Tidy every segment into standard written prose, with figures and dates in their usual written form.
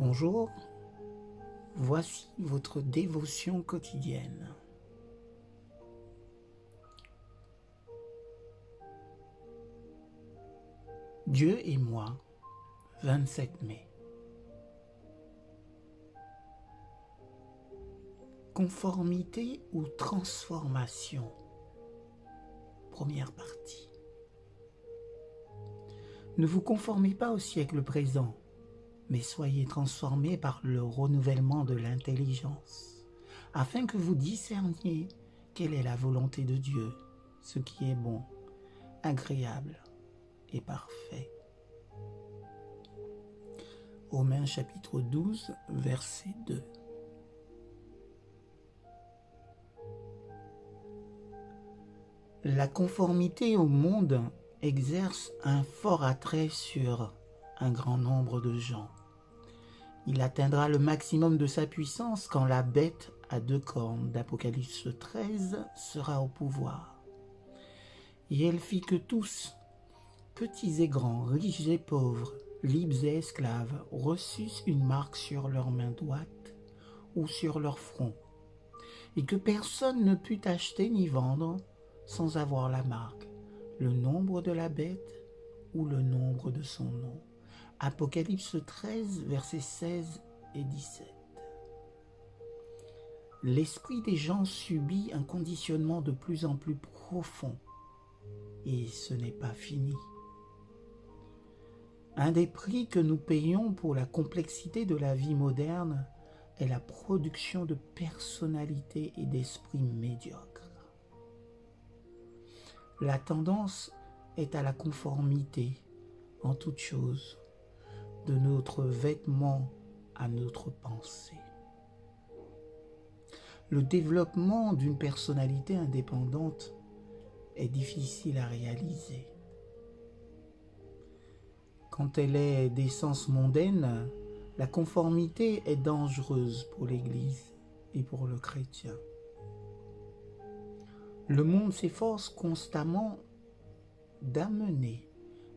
Bonjour, voici votre dévotion quotidienne. Dieu et moi, 27 mai. Conformité ou transformation? Première partie. Ne vous conformez pas au siècle présent, mais soyez transformés par le renouvellement de l'intelligence, afin que vous discerniez quelle est la volonté de Dieu, ce qui est bon, agréable et parfait. Romains chapitre 12, verset 2. La conformité au monde exerce un fort attrait sur un grand nombre de gens. Il atteindra le maximum de sa puissance quand la bête à 2 cornes d'Apocalypse 13 sera au pouvoir. Et elle fit que tous, petits et grands, riches et pauvres, libres et esclaves, reçussent une marque sur leur main droite ou sur leur front, et que personne ne put acheter ni vendre sans avoir la marque, le nombre de la bête ou le nombre de son nom. Apocalypse 13, versets 16 et 17. L'esprit des gens subit un conditionnement de plus en plus profond, et ce n'est pas fini. Un des prix que nous payons pour la complexité de la vie moderne est la production de personnalités et d'esprits médiocres. La tendance est à la conformité en toute chose, de notre vêtement à notre pensée. Le développement d'une personnalité indépendante est difficile à réaliser. Quand elle est d'essence mondaine, la conformité est dangereuse pour l'Église et pour le chrétien. Le monde s'efforce constamment d'amener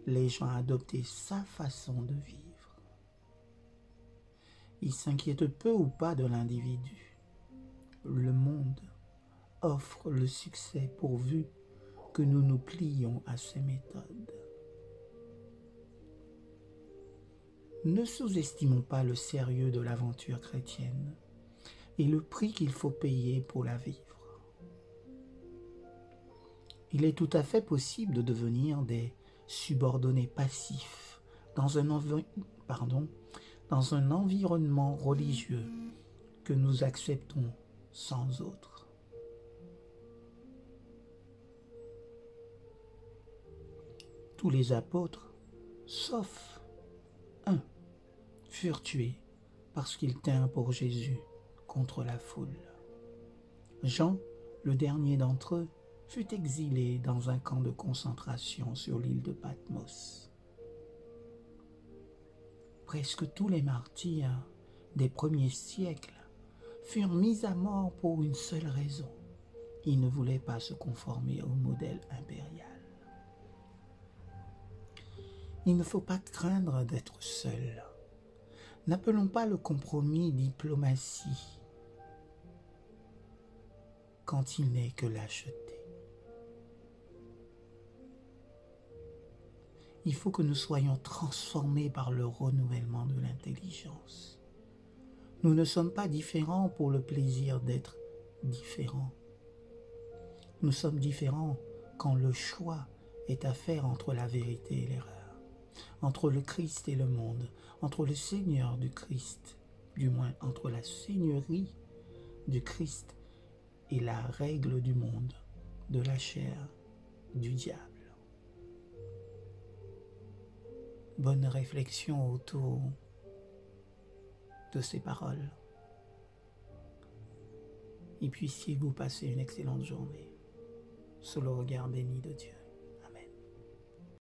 les gens à adopter sa façon de vivre. Il s'inquiète peu ou pas de l'individu. Le monde offre le succès pourvu que nous nous plions à ses méthodes. Ne sous-estimons pas le sérieux de l'aventure chrétienne et le prix qu'il faut payer pour la vivre. Il est tout à fait possible de devenir des subordonnés passifs dans un environnement religieux que nous acceptons sans autre. Tous les apôtres, sauf un, furent tués parce qu'ils tinrent pour Jésus contre la foule. Jean, le dernier d'entre eux, fut exilé dans un camp de concentration sur l'île de Patmos. Presque tous les martyrs des premiers siècles furent mis à mort pour une seule raison. Ils ne voulaient pas se conformer au modèle impérial. Il ne faut pas craindre d'être seul. N'appelons pas le compromis diplomatie quand il n'est que lâcheté. Il faut que nous soyons transformés par le renouvellement de l'intelligence. Nous ne sommes pas différents pour le plaisir d'être différents. Nous sommes différents quand le choix est à faire entre la vérité et l'erreur, entre le Christ et le monde, entre le Seigneur du Christ, du moins entre la Seigneurie du Christ et la règle du monde, de la chair, du diable. Bonne réflexion autour de ces paroles. Et puissiez-vous passer une excellente journée sous le regard béni de Dieu.